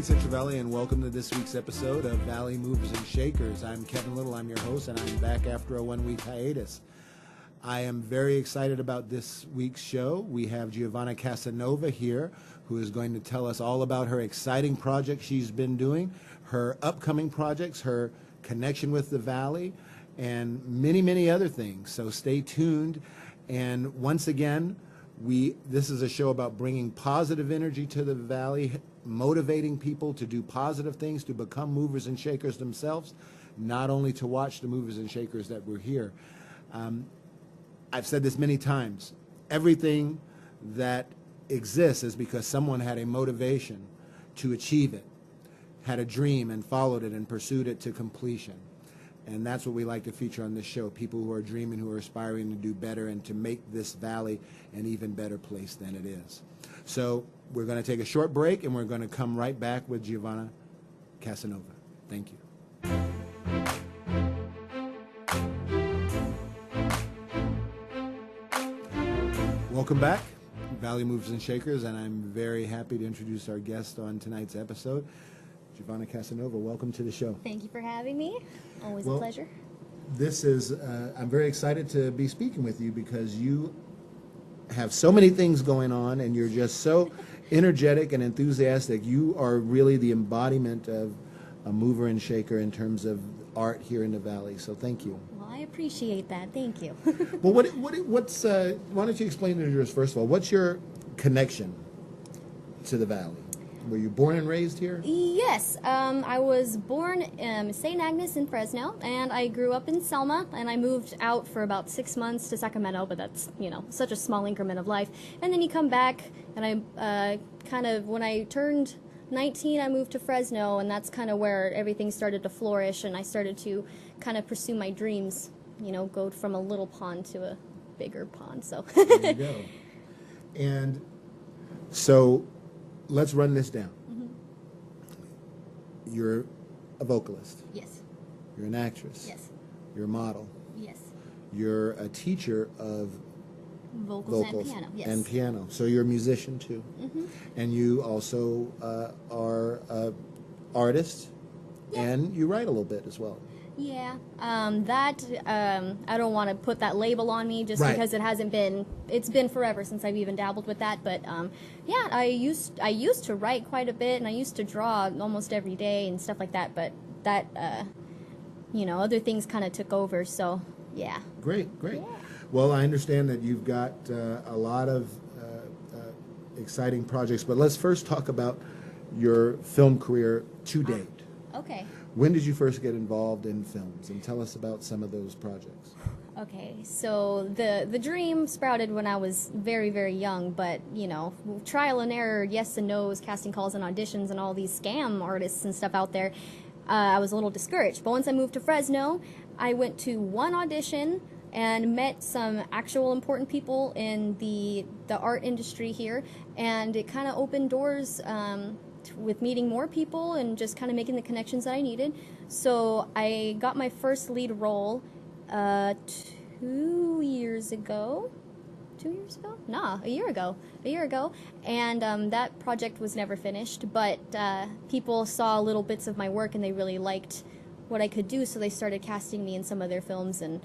Central Valley, and welcome to this week's episode of Valley Movers and Shakers. I'm Kevin Little, I'm your host, and I'm back after a one-week hiatus. I am very excited about this week's show. We have Geovonna Casanova here, who is going to tell us all about her exciting project she's been doing, her upcoming projects, her connection with the Valley, and many, many other things. So stay tuned. And once again, this is a show about bringing positive energy to the Valley, motivating people to do positive things, to become movers and shakers themselves, not only to watch the movers and shakers that were here. I've said this many times. Everything that exists is because someone had a motivation to achieve it, had a dream and followed it and pursued it to completion. And that's what we like to feature on this show, people who are dreaming, who are aspiring to do better and to make this Valley an even better place than it is. So we're going to take a short break, and we're going to come right back with Geovonna Casanova. Thank you. Welcome back, Valley Movers and Shakers, and I'm very happy to introduce our guest on tonight's episode, Geovonna Casanova. Welcome to the show. Thank you for having me. Always a pleasure. This is, I'm very excited to be speaking with you because you have so many things going on and you're just so energetic and enthusiastic. You are really the embodiment of a mover and shaker in terms of art here in the Valley. So thank you. Well, I appreciate that. Thank you. Well, what's why don't you explain to us first of all, what's your connection to the Valley? Were you born and raised here? Yes, I was born in St. Agnes in Fresno, and I grew up in Selma, and I moved out for about 6 months to Sacramento, but that's, such a small increment of life. And then you come back, and I when I turned 19, I moved to Fresno, and that's kind of where everything started to flourish, and I started to kind of pursue my dreams, go from a little pond to a bigger pond, so. There you go. And so let's run this down. Mm-hmm. You're a vocalist. Yes. You're an actress. Yes. You're a model. Yes. You're a teacher of vocals and piano. Yes. And piano. So you're a musician too. Mm-hmm. And you also are an artist, yeah. And you write a little bit as well. Yeah, I don't want to put that label on me just because it's been forever since I've even dabbled with that, but yeah, I used to write quite a bit, and I used to draw almost every day and stuff like that, but that, other things kind of took over, so yeah. Great. Yeah. Well, I understand that you've got a lot of exciting projects, but let's first talk about your film career to date. Okay. When did you first get involved in films? And tell us about some of those projects. Okay, so the dream sprouted when I was very, very young, but, trial and error, yes and no's, casting calls and auditions, and all these scam artists and stuff out there, I was a little discouraged. But once I moved to Fresno, I went to one audition and met some actual important people in the art industry here, and it kind of opened doors with meeting more people and just kind of making the connections that I needed. So I got my first lead role 2 years ago. 2 years ago? Nah, a year ago. And that project was never finished, but people saw little bits of my work and they really liked what I could do, so they started casting me in some of their films. And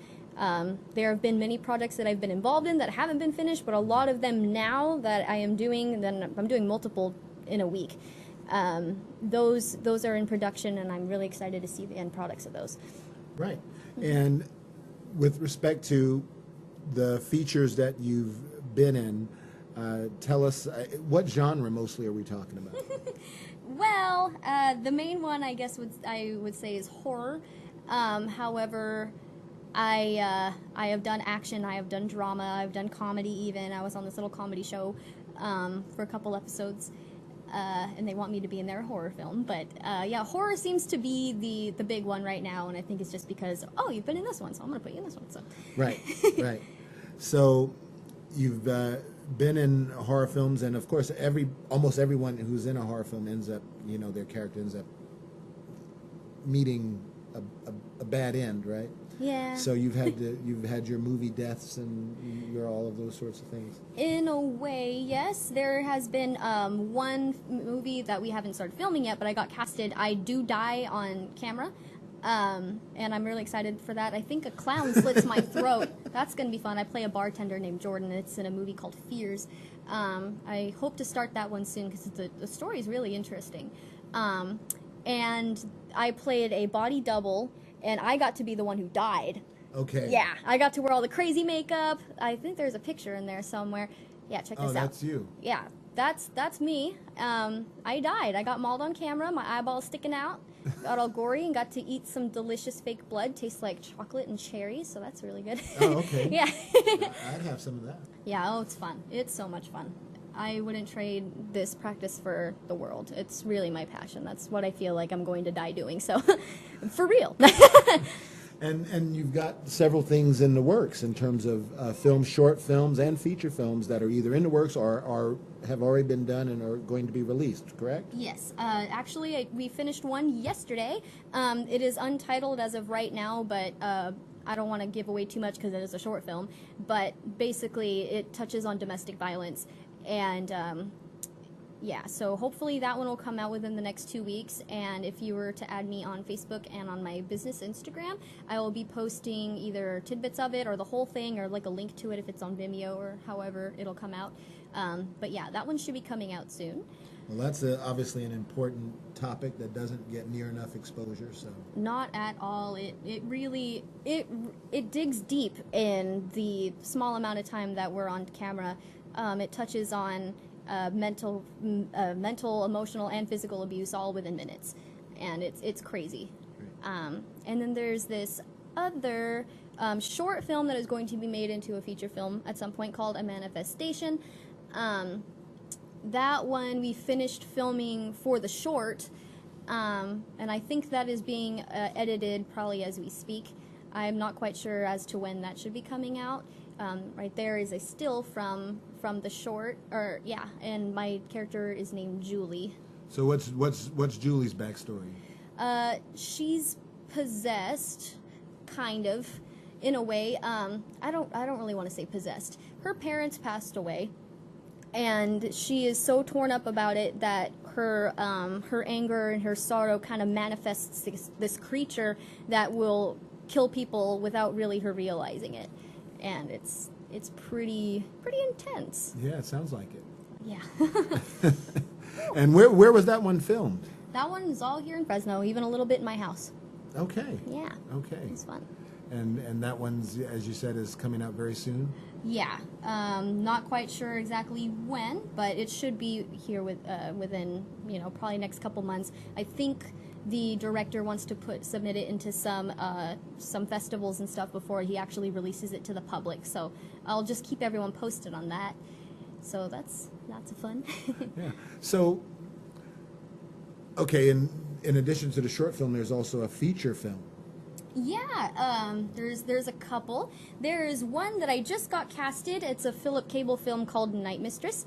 there have been many projects that I've been involved in that haven't been finished, but a lot of them now that I am doing, then I'm doing multiple in a week. Those are in production, and I'm really excited to see the end products of those. Right. And with respect to the features that you've been in, tell us, what genre mostly are we talking about? Well, the main one, I guess, I would say is horror. However, I have done action, I have done drama, I've done comedy even. I was on this little comedy show for a couple episodes. And they want me to be in their horror film. But yeah, horror seems to be the big one right now, and I think it's just because, you've been in this one, so I'm going to put you in this one. So. Right. So you've been in horror films, and of course, almost everyone who's in a horror film ends up, their character ends up meeting a bad end, right? Yeah. So you've had your movie deaths and your all of those sorts of things. In a way, yes. There has been one movie that we haven't started filming yet, but I got casted. I do die on camera, and I'm really excited for that. I think a clown slits my throat. That's going to be fun. I play a bartender named Jordan. It's in a movie called Fears. I hope to start that one soon because the story is really interesting. And I played a body double, and I got to be the one who died. Okay. Yeah, I got to wear all the crazy makeup. I think there's a picture in there somewhere. Yeah, check this out. Oh, that's you. Yeah, that's me. I died. I got mauled on camera. My eyeballs sticking out. Got all gory and got to eat some delicious fake blood. Tastes like chocolate and cherries, so that's really good. Oh, okay. Yeah. I'd have some of that. Yeah, oh, it's fun. It's so much fun. I wouldn't trade this practice for the world. It's really my passion. That's what I feel like I'm going to die doing. So, for real. And you've got several things in the works in terms of films, short films, and feature films that are either in the works or have already been done and are going to be released, correct? Yes. Actually, we finished one yesterday. It is untitled as of right now, but I don't want to give away too much because it is a short film. But basically, it touches on domestic violence. And yeah, so hopefully that one will come out within the next 2 weeks. And if you were to add me on Facebook and on my business Instagram, I will be posting either tidbits of it or the whole thing or like a link to it if it's on Vimeo or however it'll come out. But yeah, that one should be coming out soon. Well, that's obviously an important topic that doesn't get near enough exposure. So not at all. It really digs deep in the small amount of time that we're on camera. It touches on mental, emotional, and physical abuse all within minutes, and it's crazy. And then there's this other short film that is going to be made into a feature film at some point called A Manifestation. That one we finished filming for the short, and I think that is being edited probably as we speak. I'm not quite sure as to when that should be coming out. Right there is a still from the short, and my character is named Julie. So what's Julie's backstory? She's possessed, kind of, in a way. I don't really want to say possessed. Her parents passed away, and she is so torn up about it that her anger and her sorrow kind of manifests this creature that will kill people without really her realizing it. And it's pretty intense. Yeah, it sounds like it. Yeah. And where was that one filmed? That one is all here in Fresno, even a little bit in my house. Okay. Yeah. Okay. It's fun. And that one's, as you said, is coming out very soon? Yeah. Not quite sure exactly when, but it should be here within, probably next couple months. I think the director wants to submit it into some festivals and stuff before he actually releases it to the public. So I'll just keep everyone posted on that. So that's lots of fun. Yeah. So, okay, in addition to the short film, there's also a feature film. Yeah, there's a couple. There's one that I just got casted. It's a Philip Cable film called Night Mistress.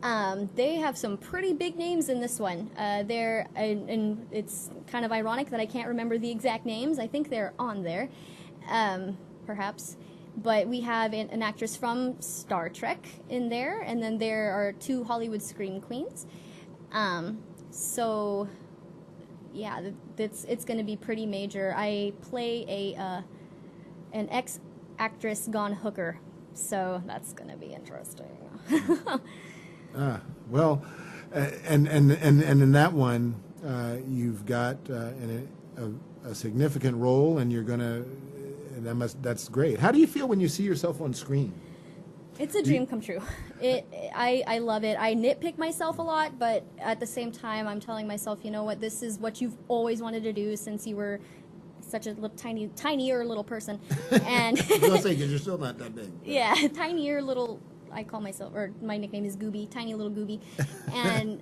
They have some pretty big names in this one. And it's kind of ironic that I can't remember the exact names. I think they're on there, perhaps. But we have an actress from Star Trek in there, and then there are 2 Hollywood scream queens. So, yeah, it's going to be pretty major. I play an ex-actress gone hooker, so that's going to be interesting. Well, and in that one, you've got a significant role, and you're gonna. That's great. How do you feel when you see yourself on screen? It's a dream come true. I love it. I nitpick myself a lot, but at the same time, I'm telling myself, you know what? This is what you've always wanted to do since you were such a little, tinier little person. And I was gonna say, because you're still not that big. Yeah, tinier little. I call myself, or my nickname is Gooby, tiny little Gooby, and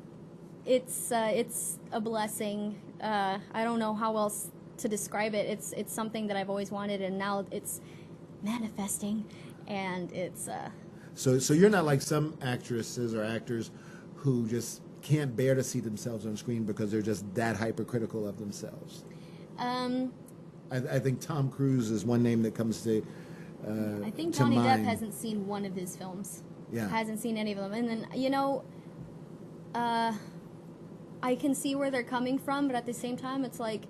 it's a blessing. I don't know how else to describe it. It's something that I've always wanted, and now it's manifesting, and it's. So you're not like some actresses or actors who just can't bear to see themselves on screen because they're just that hypercritical of themselves. I think Tom Cruise is one name that comes to I think to Johnny Depp mind. hasn't seen one of his films. Yeah. Hasn't seen any of them. And then, you know, I can see where they're coming from, but at the same time, it's like,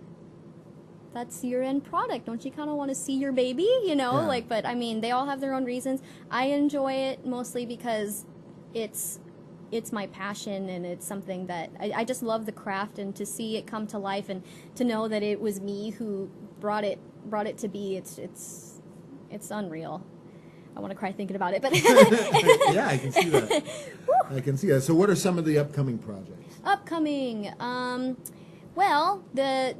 that's your end product. Don't you kind of want to see your baby, you know? Yeah. Like, but I mean, they all have their own reasons. I enjoy it mostly because it's my passion, and it's something that I just love the craft, and to see it come to life, and to know that it was me who brought it to be. It's unreal. I want to cry thinking about it, but Yeah, I can see that. I can see that. So what are some of the upcoming projects? Upcoming, well, the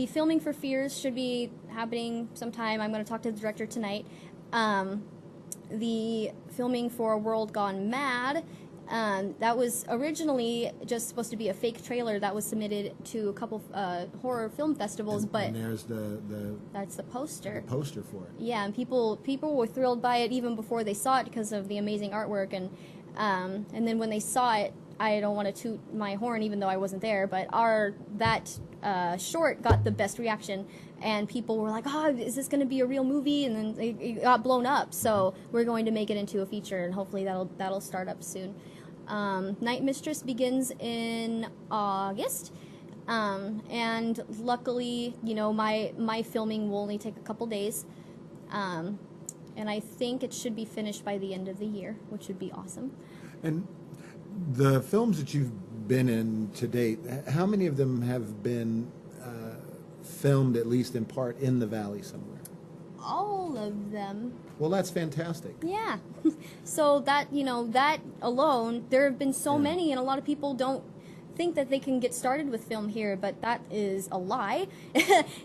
filming for Fears should be happening sometime. I'm going to talk to the director tonight. The filming for World Gone Mad, that was originally just supposed to be a fake trailer that was submitted to a couple horror film festivals, but and there's that's the poster. the poster for it. Yeah, and people were thrilled by it even before they saw it because of the amazing artwork, and then when they saw it, I don't want to toot my horn even though I wasn't there, but that short got the best reaction, and people were like, "Oh, is this going to be a real movie?" And then it got blown up. So we're going to make it into a feature, and hopefully that'll start up soon. Night Mistress begins in August. And luckily, you know, my filming will only take a couple days. And I think it should be finished by the end of the year, which would be awesome. And the films that you've been in to date, how many of them have been filmed, at least in part, in the Valley somewhere? All of them. Well, that's fantastic. Yeah. So that, you know, that alone, there have been so many, and a lot of people don't think that they can get started with film here, but that is a lie.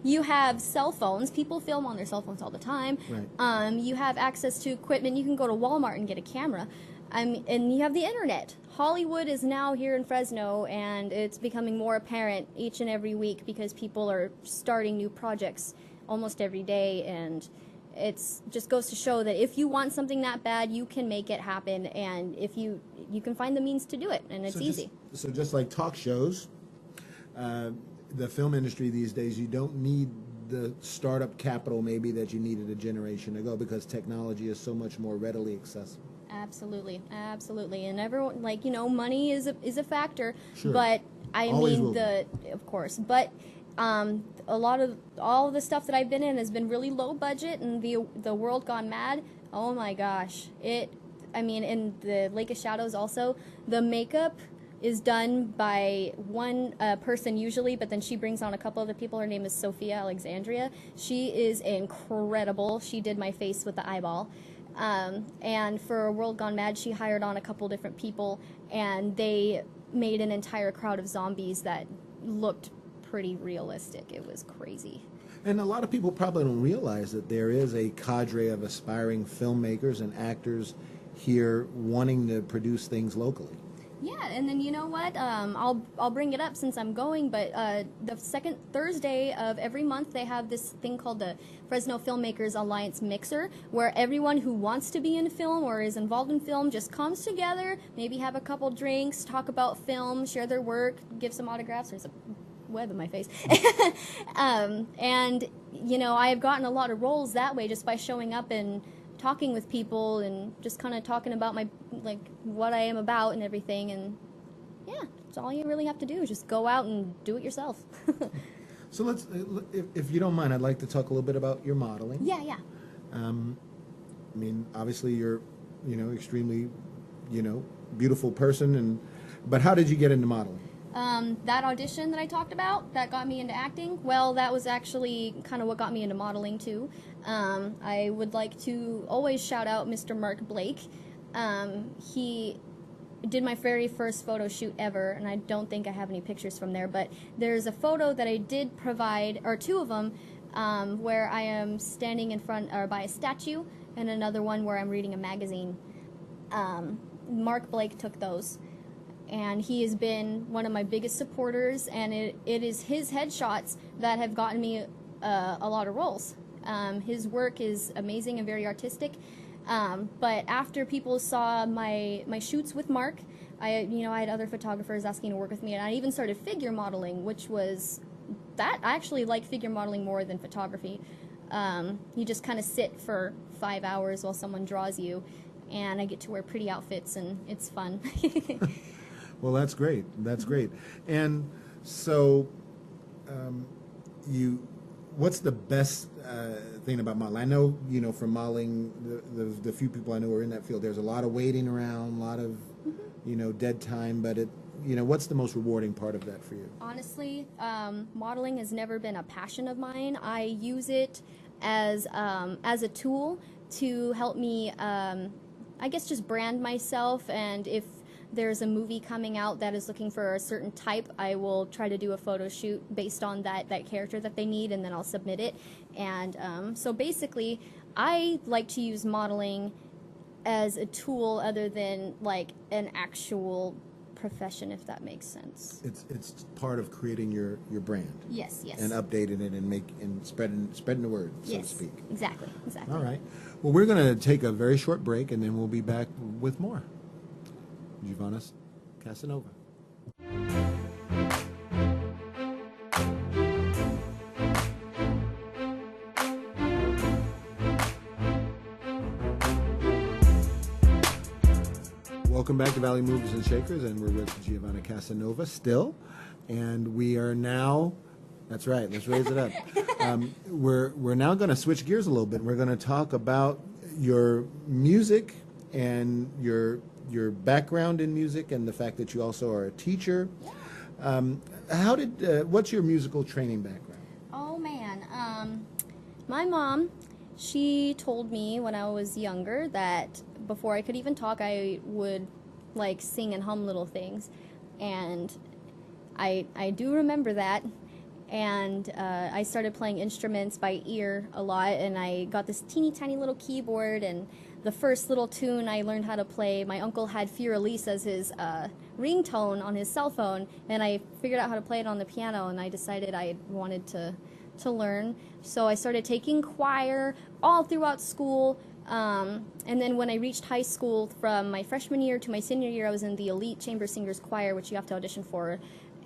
You have cell phones. People film on their cell phones all the time. Right. You have access to equipment. You can go to Walmart and get a camera. And you have the internet. Hollywood is now here in Fresno, and it's becoming more apparent each and every week because people are starting new projects almost every day, and it's just goes to show that if you want something that bad, you can make it happen, and if you can find the means to do it, and it's easy. So just like talk shows, the film industry these days, you don't need the startup capital maybe that you needed a generation ago because technology is so much more readily accessible. Absolutely, absolutely, and everyone, like, you know, money is a factor, Sure. but I Always mean will of course, but a lot of all of the stuff that I've been in has been really low budget, and the World Gone Mad, oh my gosh, I mean, in the Lake of Shadows also, the makeup is done by one person usually, but then she brings on a couple other people. Her name is Sophia Alexandria. She is incredible. She did my face with the eyeball. And for World Gone Mad, she hired on a couple different people, and they made an entire crowd of zombies that looked pretty realistic. It was crazy. And a lot of people probably don't realize that there is a cadre of aspiring filmmakers and actors here wanting to produce things locally. Yeah, and then you know what? I'll bring it up since I'm going, but the second Thursday of every month they have this thing called the Fresno Filmmakers Alliance Mixer, where everyone who wants to be in film or is involved in film just comes together, maybe have a couple drinks, talk about film, share their work, give some autographs. There's a web in my face. And, you know, I have gotten a lot of roles that way just by showing up and talking with people and just kind of talking about my, like, what I am about and everything. And yeah, it's all you really have to do is just go out and do it yourself. So let's, if you don't mind, I'd like to talk a little bit about your modeling. Yeah. I mean, obviously you're, you know, extremely, you know, beautiful person, but how did you get into modeling? That audition that I talked about that got me into acting, well, that was actually kind of what got me into modeling too. I would like to always shout out Mr. Mark Blake. He did my very first photo shoot ever, and I don't think I have any pictures from there, but there's a photo that I did provide, or two of them, where I am standing in front or by a statue, and another one where I'm reading a magazine. Mark Blake took those, and he has been one of my biggest supporters, and it is his headshots that have gotten me a lot of roles. His work is amazing and very artistic. But after people saw my shoots with Mark, I had other photographers asking to work with me, and I even started figure modeling, which was I actually like figure modeling more than photography. You just kind of sit for 5 hours while someone draws you, and I get to wear pretty outfits, and it's fun. Well, that's great. That's great. And so, what's the best thing about modeling? I know, from modeling, the few people I know who are in that field, there's a lot of waiting around, a lot of, dead time, but what's the most rewarding part of that for you? Honestly, modeling has never been a passion of mine. I use it as a tool to help me, I guess, just brand myself. And if there's a movie coming out that is looking for a certain type, I will try to do a photo shoot based on that character that they need, and then I'll submit it. And so basically, I like to use modeling as a tool other than like an actual profession, if that makes sense. It's part of creating your brand. Yes, yes. And updating it and spreading the word, so to speak. Exactly. All right. Well, we're going to take a very short break, and then we'll be back with more. Geovonna Casanova. Welcome back to Valley Movers and Shakers, and we're with Geovonna Casanova still, and we are now. That's right. Let's raise it up. We're now going to switch gears a little bit. We're going to talk about your music and your background in music, and the fact that you also are a teacher. What's your musical training background? Oh man, my mom, she told me when I was younger that before I could even talk, I would like sing and hum little things, and I do remember that. And I started playing instruments by ear a lot, and I got this teeny tiny little keyboard, and the first little tune I learned how to play, my uncle had Fiorelise as his ringtone on his cell phone, and I figured out how to play it on the piano, and I decided I wanted to learn. So I started taking choir all throughout school, and then when I reached high school, from my freshman year to my senior year, I was in the elite chamber singers choir, which you have to audition for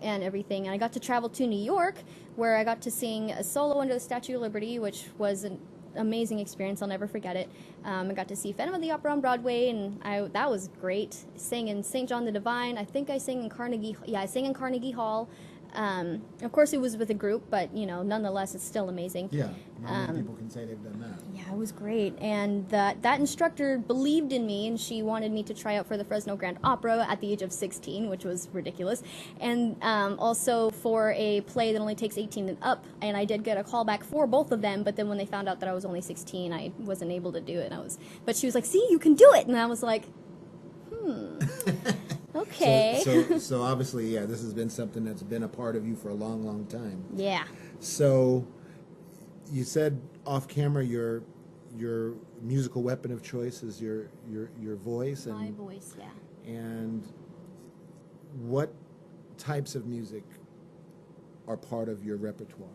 and everything. And I got to travel to New York, where I got to sing a solo under the Statue of Liberty, which was an amazing experience. I'll never forget it. I got to see Phantom of the Opera on Broadway, and that was great. Sang in St. John the Divine. I think I sang in Carnegie. Yeah, I sang in Carnegie Hall. Of course, it was with a group, but nonetheless, it's still amazing. Yeah, not many people can say they've done that. Yeah, it was great, and that instructor believed in me, and she wanted me to try out for the Fresno Grand Opera at the age of 16, which was ridiculous, and also for a play that only takes 18 and up. And I did get a call back for both of them, but then when they found out that I was only 16, I wasn't able to do it. But she was like, "See, you can do it," and I was like, Okay. So obviously, yeah, this has been something that's been a part of you for a long, long time. Yeah. So you said off camera your musical weapon of choice is your voice. My voice, yeah. And what types of music are part of your repertoire?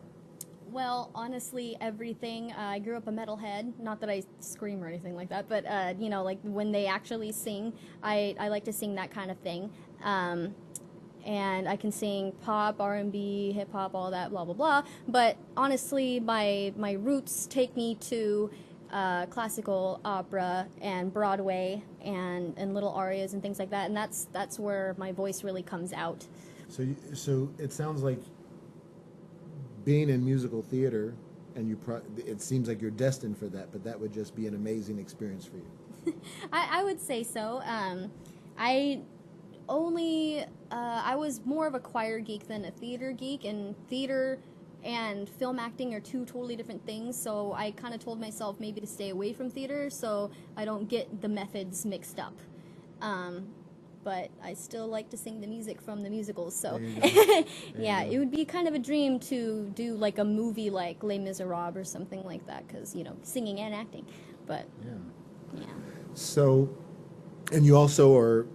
Well, honestly, everything. I grew up a metalhead. Not that I scream or anything like that, but like when they actually sing, I like to sing that kind of thing. And I can sing pop, R&B, hip hop, all that, blah blah blah. But honestly, my roots take me to classical opera and Broadway and little arias and things like that. And that's where my voice really comes out. So it sounds like being in musical theater, and it seems like you're destined for that, but that would just be an amazing experience for you. I would say so. I was more of a choir geek than a theater geek, and theater and film acting are two totally different things, so I kind of told myself maybe to stay away from theater so I don't get the methods mixed up. But I still like to sing the music from the musicals, so yeah, it would be kind of a dream to do like a movie like Les Miserables or something like that, because singing and acting. But yeah. So, and you also are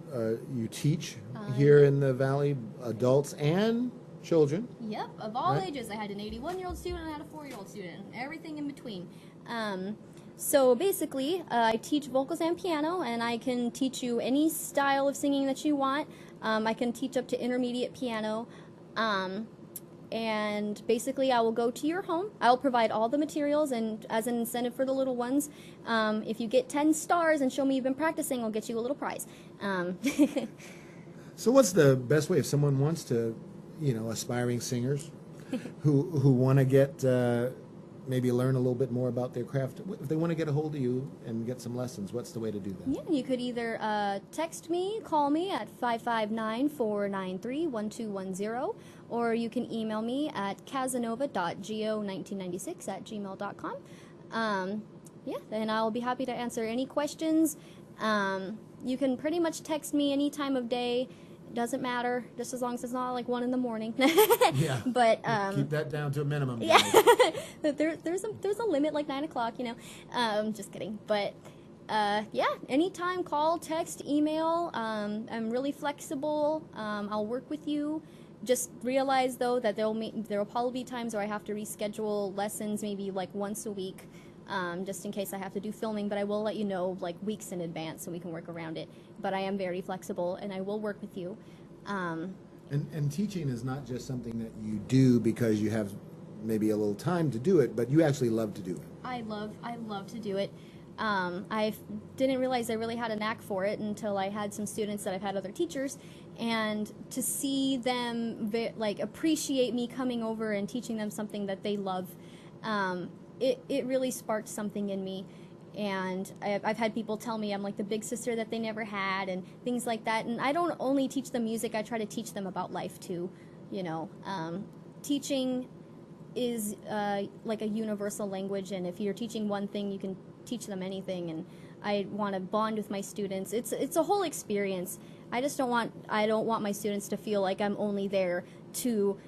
you teach here in the Valley, adults and children. Yep, of all ages. I had an 81-year-old student, and I had a 4-year-old student, everything in between. So basically, I teach vocals and piano, and I can teach you any style of singing that you want. I can teach up to intermediate piano. and basically I will go to your home. I'll provide all the materials, and as an incentive for the little ones, if you get 10 stars and show me you've been practicing, I'll get you a little prize. So what's the best way if someone wants to, aspiring singers who want to get maybe learn a little bit more about their craft, if they want to get a hold of you and get some lessons, what's the way to do that? Yeah, you could either text me, call me at 559-493-1210, or you can email me at casanova.geo1996@gmail.com. Yeah, and I'll be happy to answer any questions. You can pretty much text me any time of day. Doesn't matter, just as long as it's not like 1 in the morning. Yeah. But keep that down to a minimum. Yeah. there's a limit, like 9 o'clock. Just kidding. But yeah, anytime, call, text, email. I'm really flexible. I'll work with you. Just realize though that there will probably be times where I have to reschedule lessons, maybe like once a week. Just in case I have to do filming, but I will let you know like weeks in advance so we can work around it. But I am very flexible, and I will work with you. And teaching is not just something that you do because you have maybe a little time to do it, but you actually love to do it. I love to do it. I didn't realize I really had a knack for it until I had some students that I've had other teachers, and to see them appreciate me coming over and teaching them something that they love. It really sparked something in me, and I've had people tell me I'm like the big sister that they never had and things like that. And I don't only teach them music, I try to teach them about life too. Teaching is like a universal language, and if you're teaching one thing, you can teach them anything. And I want to bond with my students. It's a whole experience. I don't want my students to feel like I'm only there to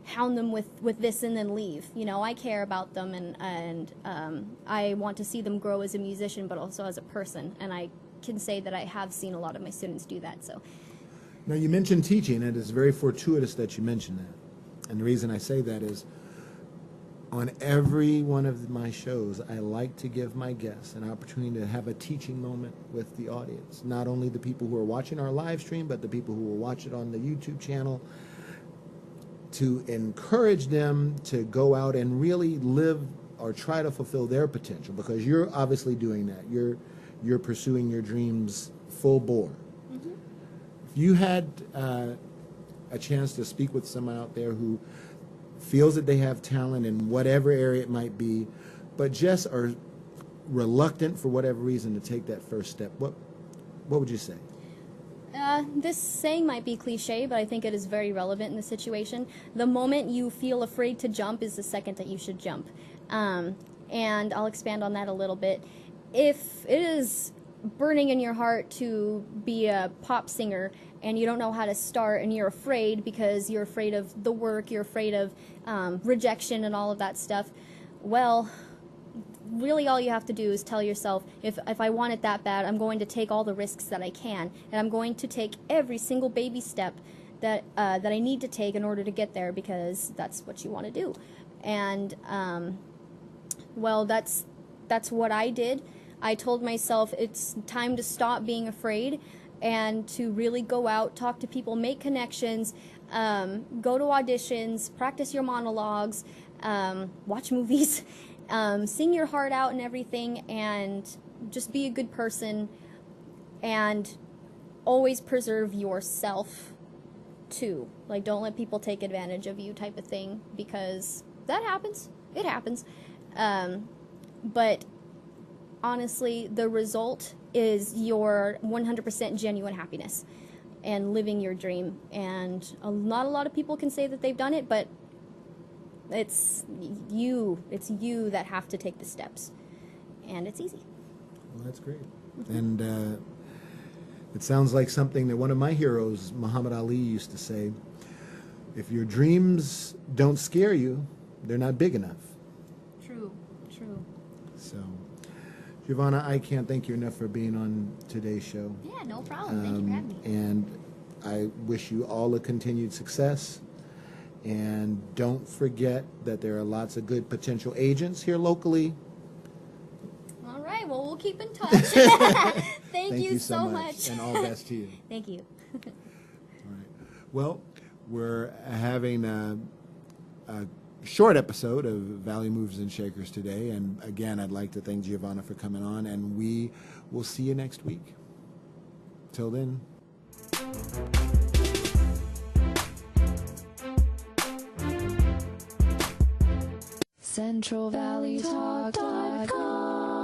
hound them with this and then leave. I care about them, and I want to see them grow as a musician, but also as a person. And I can say that I have seen a lot of my students do that. So, now you mentioned teaching, and it's very fortuitous that you mentioned that. And the reason I say that is, on every one of my shows, I like to give my guests an opportunity to have a teaching moment with the audience. Not only the people who are watching our live stream, but the people who will watch it on the YouTube channel, to encourage them to go out and really live or try to fulfill their potential, because you're obviously doing that. You're pursuing your dreams full bore. Mm-hmm. If you had a chance to speak with someone out there who feels that they have talent in whatever area it might be, but just are reluctant for whatever reason to take that first step, what would you say? This saying might be cliche, but I think it is very relevant in the situation. The moment you feel afraid to jump is the second that you should jump. And I'll expand on that a little bit. If it is burning in your heart to be a pop singer and you don't know how to start, and you're afraid because you're afraid of the work, you're afraid of rejection and all of that stuff, well, really all you have to do is tell yourself, if I want it that bad, I'm going to take all the risks that I can, and I'm going to take every single baby step that I need to take in order to get there, because that's what you want to do. And well, that's what I did. I told myself it's time to stop being afraid and to really go out, talk to people, make connections, go to auditions, practice your monologues, watch movies, sing your heart out and everything, and just be a good person, and always preserve yourself too. Like, don't let people take advantage of you, type of thing, because that happens. It happens. But honestly, the result is your 100% genuine happiness and living your dream. And not a lot of people can say that they've done it, but it's you that have to take the steps, and it's easy. Well, that's great. And it sounds like something that one of my heroes, Muhammad Ali, used to say: if your dreams don't scare you, they're not big enough. True. So, Geovonna, I can't thank you enough for being on today's show. Yeah, no problem. Thank you for having me. And I wish you all a continued success. And don't forget that there are lots of good potential agents here locally. All right, well, we'll keep in touch. Thank you so much. And all the best to you. Thank you. All right. Well, we're having short episode of Valley Movers and Shakers today. And again, I'd like to thank Geovonna for coming on, and we will see you next week. Till then. CentralValleyTalk.com